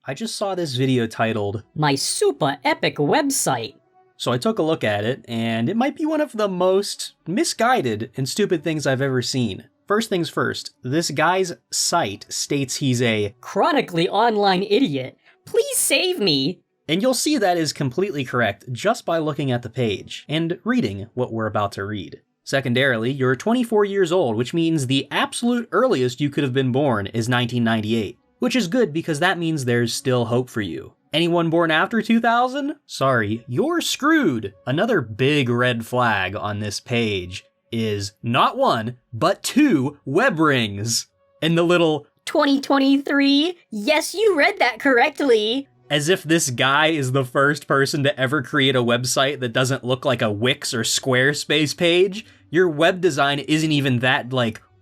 I just saw this video titled, My Super Epic Website. So I took a look at it, and it might be one of the most misguided and stupid things I've ever seen. First things first, this guy's site states he's a chronically online idiot. Please save me. And you'll see that is completely correct just by looking at the page and reading what we're about to read. Secondarily, you're 24 years old, which means the absolute earliest you could have been born is 1998, which is good because that means there's still hope for you. Anyone born after 2000? Sorry, you're screwed. Another big red flag on this page is not one, but two web rings. And the little 2023? Yes, you read that correctly. As if this guy is the first person to ever create a website that doesn't look like a Wix or Squarespace page. Your web design isn't even that,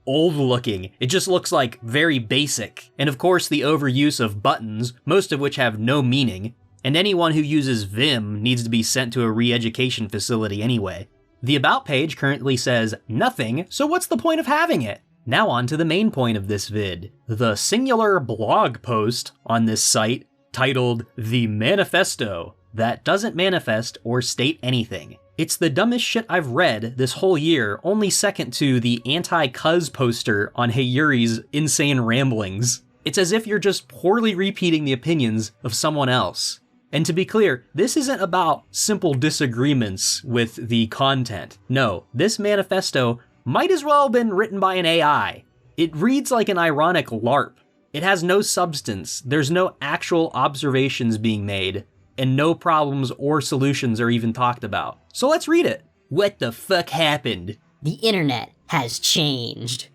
old looking. It just looks very basic. And of course the overuse of buttons, most of which have no meaning. And anyone who uses Vim needs to be sent to a re-education facility anyway. The About page currently says nothing, so what's the point of having it? Now on to the main point of this vid. The singular blog post on this site titled The Manifesto that doesn't manifest or state anything. It's the dumbest shit I've read this whole year, only second to the anti-Cuz poster on Hayuri's insane ramblings. It's as if you're just poorly repeating the opinions of someone else. And to be clear, this isn't about simple disagreements with the content. No, this manifesto might as well have been written by an AI. It reads like an ironic LARP. It has no substance, there's no actual observations being made, and no problems or solutions are even talked about. So let's read it. What the fuck happened? The internet has changed.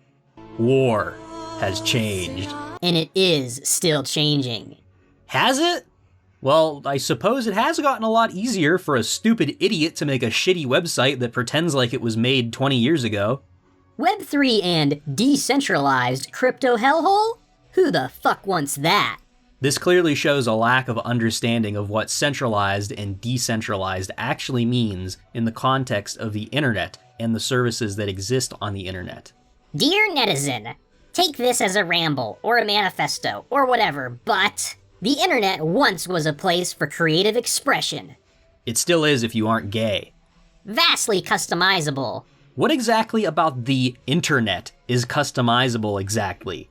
War has changed. And it is still changing. Has it? Well, I suppose it has gotten a lot easier for a stupid idiot to make a shitty website that pretends like it was made 20 years ago. Web3 and decentralized crypto hellhole? Who the fuck wants that? This clearly shows a lack of understanding of what centralized and decentralized actually means in the context of the internet and the services that exist on the internet. Dear netizen, take this as a ramble or a manifesto or whatever, but the internet once was a place for creative expression. It still is if you aren't gay. Vastly customizable. What exactly about the internet is customizable exactly?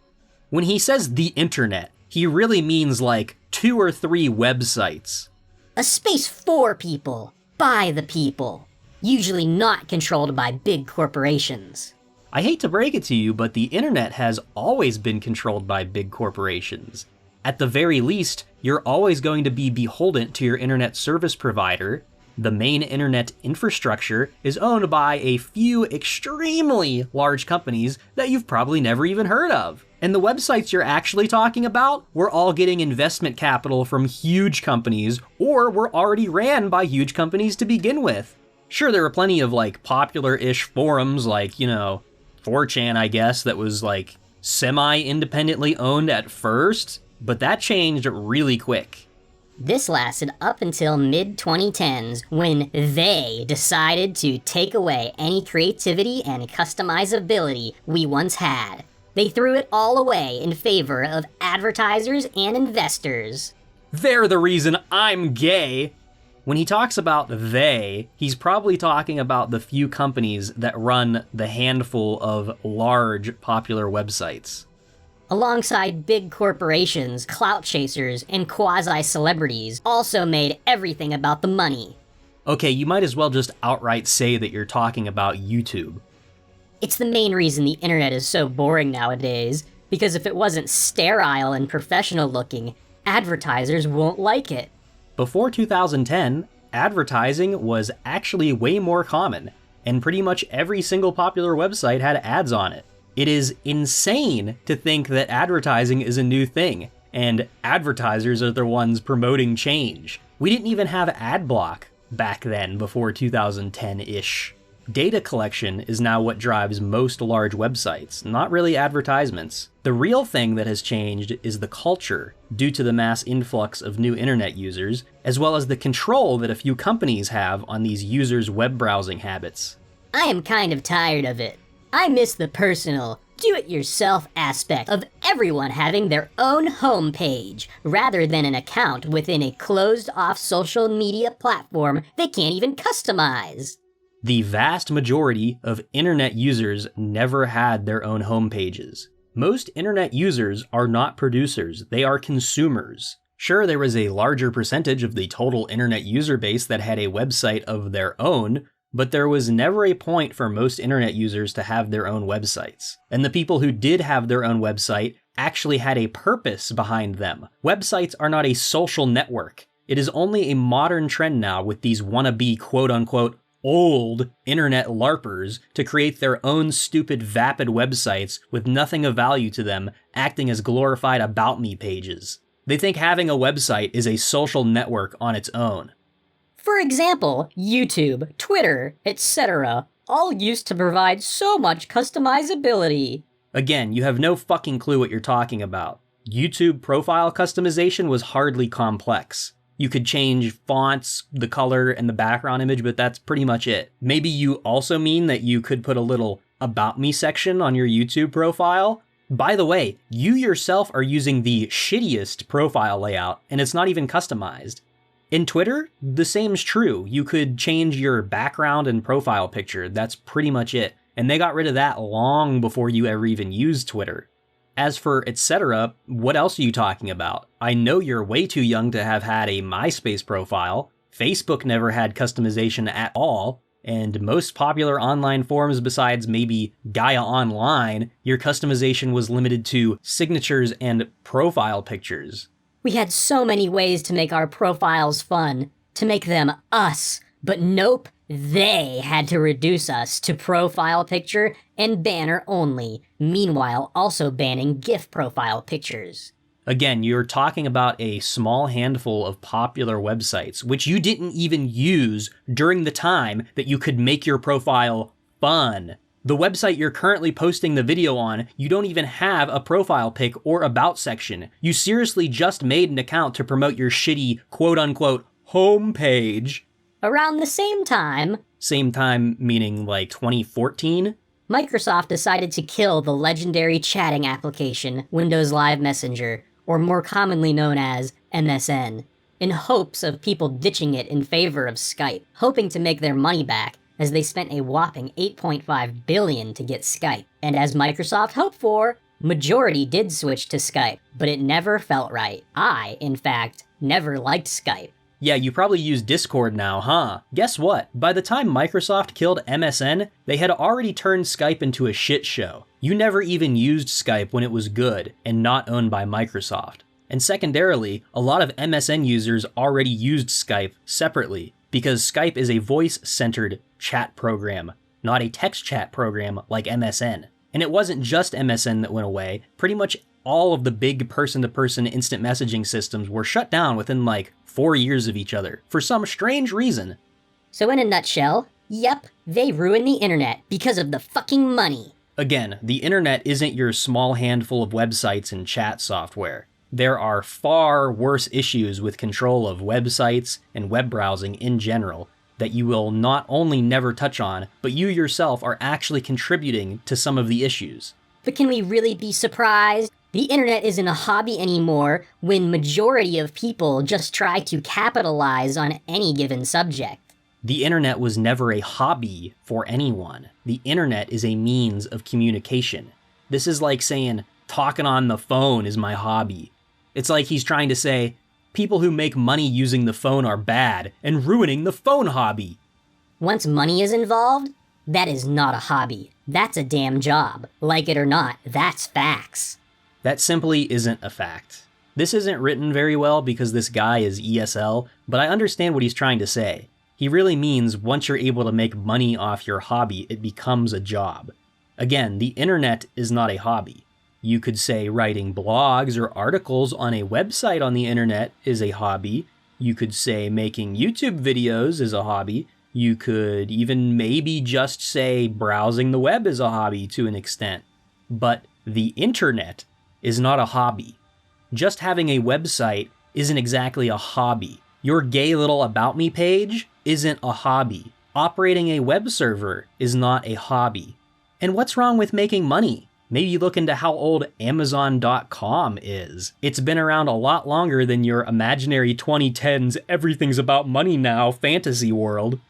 When he says the internet, he really means 2 or 3 websites. A space for people, by the people, usually not controlled by big corporations. I hate to break it to you, but the internet has always been controlled by big corporations. At the very least, you're always going to be beholden to your internet service provider. The main internet infrastructure is owned by a few extremely large companies that you've probably never even heard of. And the websites you're actually talking about were all getting investment capital from huge companies, or were already ran by huge companies to begin with. Sure, there were plenty of popular-ish forums 4chan, I guess, that was semi-independently owned at first, but that changed really quick. This lasted up until mid-2010s when they decided to take away any creativity and customizability we once had. They threw it all away in favor of advertisers and investors. They're the reason I'm gay. When he talks about they, he's probably talking about the few companies that run the handful of large popular websites. Alongside big corporations, clout chasers, and quasi-celebrities also made everything about the money. Okay, you might as well just outright say that you're talking about YouTube. It's the main reason the internet is so boring nowadays, because if it wasn't sterile and professional looking, advertisers won't like it. Before 2010, advertising was actually way more common, and pretty much every single popular website had ads on it. It is insane to think that advertising is a new thing, and advertisers are the ones promoting change. We didn't even have ad block back then, before 2010-ish. Data collection is now what drives most large websites, not really advertisements. The real thing that has changed is the culture, due to the mass influx of new internet users, as well as the control that a few companies have on these users' web browsing habits. I am kind of tired of it. I miss the personal, do-it-yourself aspect of everyone having their own homepage, rather than an account within a closed-off social media platform they can't even customize. The vast majority of internet users never had their own homepages. Most internet users are not producers, they are consumers. Sure, there was a larger percentage of the total internet user base that had a website of their own, but there was never a point for most internet users to have their own websites. And the people who did have their own website actually had a purpose behind them. Websites are not a social network. It is only a modern trend now with these wannabe quote-unquote old internet LARPers to create their own stupid vapid websites with nothing of value to them, acting as glorified about me pages. They think having a website is a social network on its own. For example, YouTube, Twitter, etc., all used to provide so much customizability. Again, you have no fucking clue what you're talking about. YouTube profile customization was hardly complex. You could change fonts, the color, and the background image, but that's pretty much it. Maybe you also mean that you could put a little About Me section on your YouTube profile? By the way, you yourself are using the shittiest profile layout, and it's not even customized. In Twitter, the same's true. You could change your background and profile picture, that's pretty much it. And they got rid of that long before you ever even used Twitter. As for etc., what else are you talking about? I know you're way too young to have had a MySpace profile. Facebook never had customization at all. And most popular online forums besides maybe Gaia Online, your customization was limited to signatures and profile pictures. We had so many ways to make our profiles fun, to make them us, but nope, they had to reduce us to profile picture and banner only, meanwhile also banning GIF profile pictures. Again, you're talking about a small handful of popular websites, which you didn't even use during the time that you could make your profile fun. The website you're currently posting the video on, you don't even have a profile pic or about section. You seriously just made an account to promote your shitty quote-unquote homepage. Around the same time Meaning like 2014? Microsoft decided to kill the legendary chatting application Windows Live Messenger, or more commonly known as MSN, in hopes of people ditching it in favor of Skype, hoping to make their money back, as they spent a whopping $8.5 billion to get Skype. And as Microsoft hoped for, majority did switch to Skype, but it never felt right. I, in fact, never liked Skype. Yeah, you probably use Discord now, huh? Guess what? By the time Microsoft killed MSN, they had already turned Skype into a shit show. You never even used Skype when it was good and not owned by Microsoft. And secondarily, a lot of MSN users already used Skype separately, because Skype is a voice-centered chat program, not a text chat program like MSN. And it wasn't just MSN that went away. Pretty much all of the big person-to-person instant messaging systems were shut down within like 4 years of each other, for some strange reason. So in a nutshell, yep, they ruined the internet because of the fucking money. Again, the internet isn't your small handful of websites and chat software. There are far worse issues with control of websites and web browsing in general that you will not only never touch on, but you yourself are actually contributing to some of the issues. But can we really be surprised? The internet isn't a hobby anymore when majority of people just try to capitalize on any given subject. The internet was never a hobby for anyone. The internet is a means of communication. This is like saying, talking on the phone is my hobby. It's like he's trying to say, people who make money using the phone are bad and ruining the phone hobby. Once money is involved, that is not a hobby. That's a damn job. Like it or not, that's facts. That simply isn't a fact. This isn't written very well because this guy is ESL, but I understand what he's trying to say. He really means once you're able to make money off your hobby, it becomes a job. Again, the internet is not a hobby. You could say writing blogs or articles on a website on the internet is a hobby. You could say making YouTube videos is a hobby. You could even maybe just say browsing the web is a hobby to an extent. But the internet is not a hobby. Just having a website isn't exactly a hobby. Your gay little About Me page isn't a hobby. Operating a web server is not a hobby. And what's wrong with making money? Maybe look into how old Amazon.com is. It's been around a lot longer than your imaginary 2010s everything's about money now fantasy world.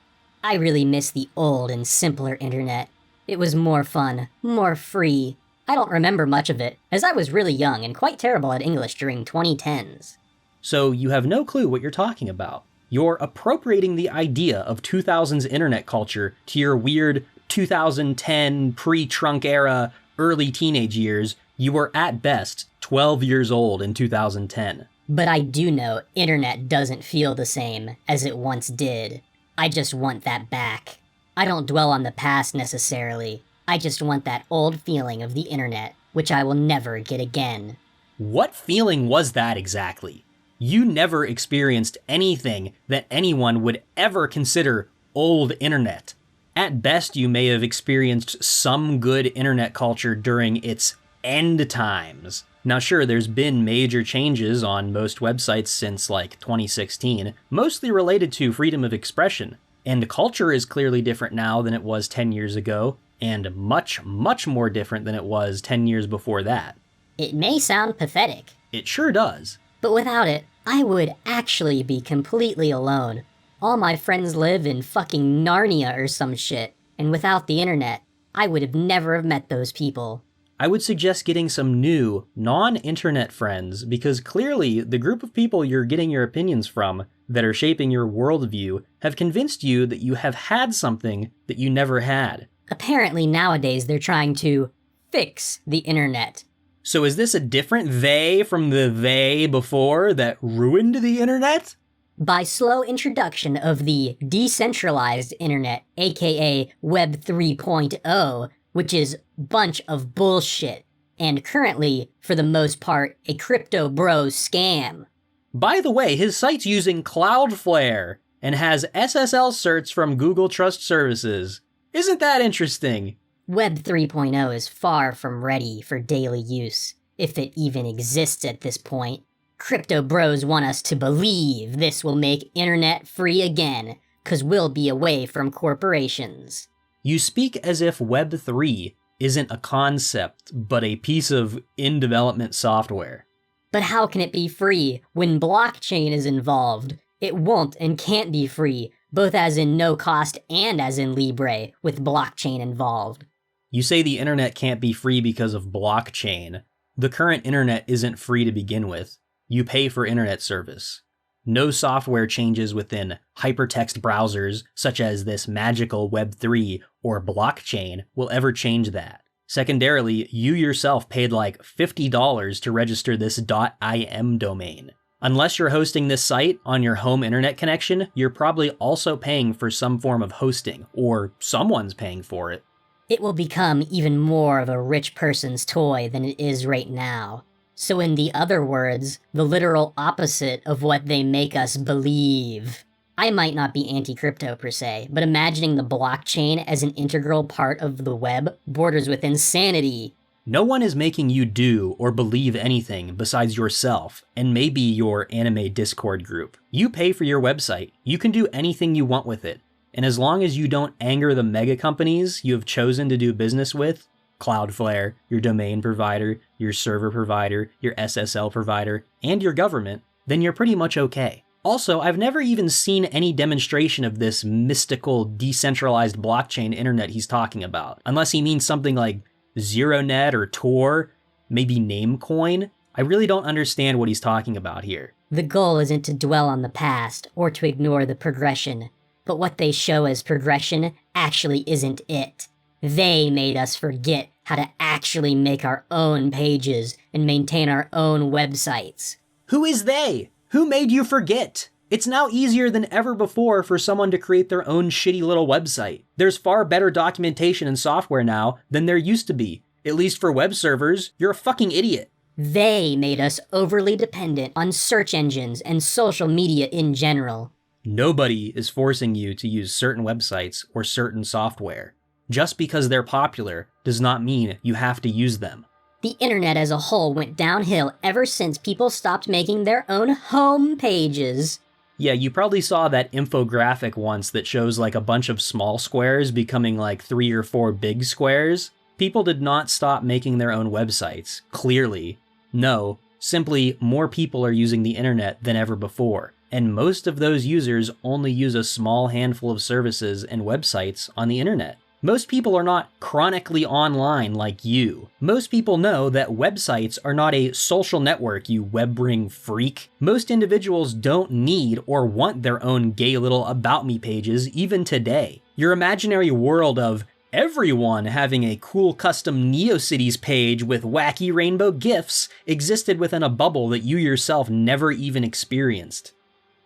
I really miss the old and simpler internet. It was more fun, more free. I don't remember much of it, as I was really young and quite terrible at English during 2010s. So you have no clue what you're talking about. You're appropriating the idea of 2000s internet culture to your weird 2010 pre-trunk era, early teenage years. You were at best 12 years old in 2010. But I do know internet doesn't feel the same as it once did. I just want that back. I don't dwell on the past necessarily. I just want that old feeling of the internet, which I will never get again. What feeling was that exactly? You never experienced anything that anyone would ever consider old internet. At best, you may have experienced some good internet culture during its end times. Now sure, there's been major changes on most websites since like 2016, mostly related to freedom of expression. And culture is clearly different now than it was 10 years ago, and much, much more different than it was 10 years before that. It may sound pathetic, It sure does. but without it, I would actually be completely alone. All my friends live in fucking Narnia or some shit, and without the internet, I would have never have met those people. I would suggest getting some new, non-internet friends, because clearly the group of people you're getting your opinions from that are shaping your worldview have convinced you that you have had something that you never had. Apparently nowadays they're trying to fix the internet. So is this a different they from the they before that ruined the internet? By slow introduction of the decentralized internet, aka Web 3.0, which is bunch of bullshit, and currently, for the most part, a crypto bro scam. By the way, his site's using Cloudflare and has SSL certs from Google Trust Services. Isn't that interesting? Web 3.0 is far from ready for daily use, if it even exists at this point. Crypto bros want us to believe this will make internet free again, cause we'll be away from corporations. You speak as if Web 3 isn't a concept, but a piece of in-development software. But how can it be free when blockchain is involved? It won't and can't be free, both as in no cost and as in Libre, with blockchain involved. You say the internet can't be free because of blockchain. The current internet isn't free to begin with. You pay for internet service. No software changes within hypertext browsers, such as this magical Web 3 or blockchain, will ever change that. Secondarily, you yourself paid like $50 to register this .im domain. Unless you're hosting this site on your home internet connection, you're probably also paying for some form of hosting, or someone's paying for it. It will become even more of a rich person's toy than it is right now. So in the other words, the literal opposite of what they make us believe. I might not be anti-crypto per se, but imagining the blockchain as an integral part of the web borders with insanity. No one is making you do or believe anything besides yourself and maybe your anime Discord group. You pay for your website. You can do anything you want with it. And as long as you don't anger the mega companies you have chosen to do business with, Cloudflare, your domain provider, your server provider, your SSL provider, and your government, then you're pretty much okay. Also, I've never even seen any demonstration of this mystical, decentralized blockchain internet he's talking about, unless he means something like ZeroNet or Tor, maybe Namecoin. I really don't understand what he's talking about here. The goal isn't to dwell on the past or to ignore the progression, but what they show as progression actually isn't it. They made us forget how to actually make our own pages and maintain our own websites. Who is they? Who made you forget? It's now easier than ever before for someone to create their own shitty little website. There's far better documentation and software now than there used to be. At least for web servers, you're a fucking idiot. They made us overly dependent on search engines and social media in general. Nobody is forcing you to use certain websites or certain software. Just because they're popular does not mean you have to use them. The internet as a whole went downhill ever since people stopped making their own home pages. Yeah, you probably saw that infographic once that shows like a bunch of small squares becoming like 3 or 4 big squares. People did not stop making their own websites, clearly. No, simply more people are using the internet than ever before, and most of those users only use a small handful of services and websites on the internet. Most people are not chronically online like you. Most people know that websites are not a social network, you web-ring freak. Most individuals don't need or want their own gay little about me pages even today. Your imaginary world of everyone having a cool custom NEOCITIES page with wacky rainbow GIFs existed within a bubble that you yourself never even experienced.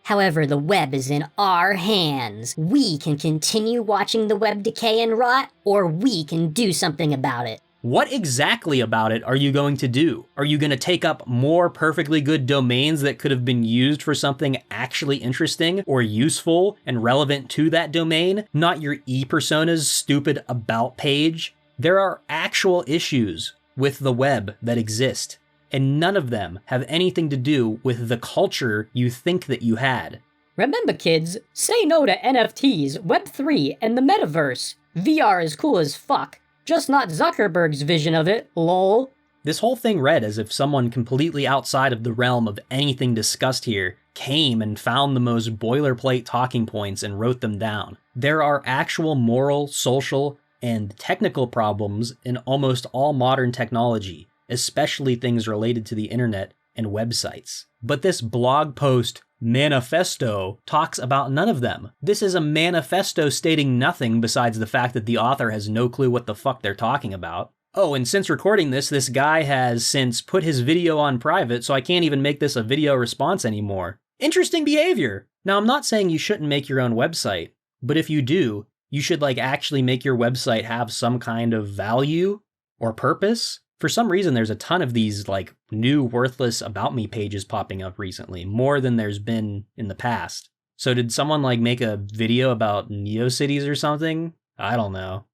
However, the web is in our hands. We can continue watching the web decay and rot, or we can do something about it. What exactly about it are you going to do? Are you going to take up more perfectly good domains that could have been used for something actually interesting or useful and relevant to that domain, not your e-persona's stupid about page? There are actual issues with the web that exist, and none of them have anything to do with the culture you think that you had. Remember, kids, say no to NFTs, Web3, and the metaverse. VR is cool as fuck, just not Zuckerberg's vision of it, lol. This whole thing read as if someone completely outside of the realm of anything discussed here came and found the most boilerplate talking points and wrote them down. There are actual moral, social, and technical problems in almost all modern technology, especially things related to the internet and websites. But this blog post manifesto talks about none of them. This is a manifesto stating nothing besides the fact that the author has no clue what the fuck they're talking about. Oh, and since recording this guy has since put his video on private, so I can't even make this a video response anymore. Interesting behavior! Now, I'm not saying you shouldn't make your own website, but if you do, you should actually make your website have some kind of value or purpose. For some reason, there's a ton of these new worthless about me pages popping up recently, more than there's been in the past. So did someone make a video about NeoCities or something? I don't know.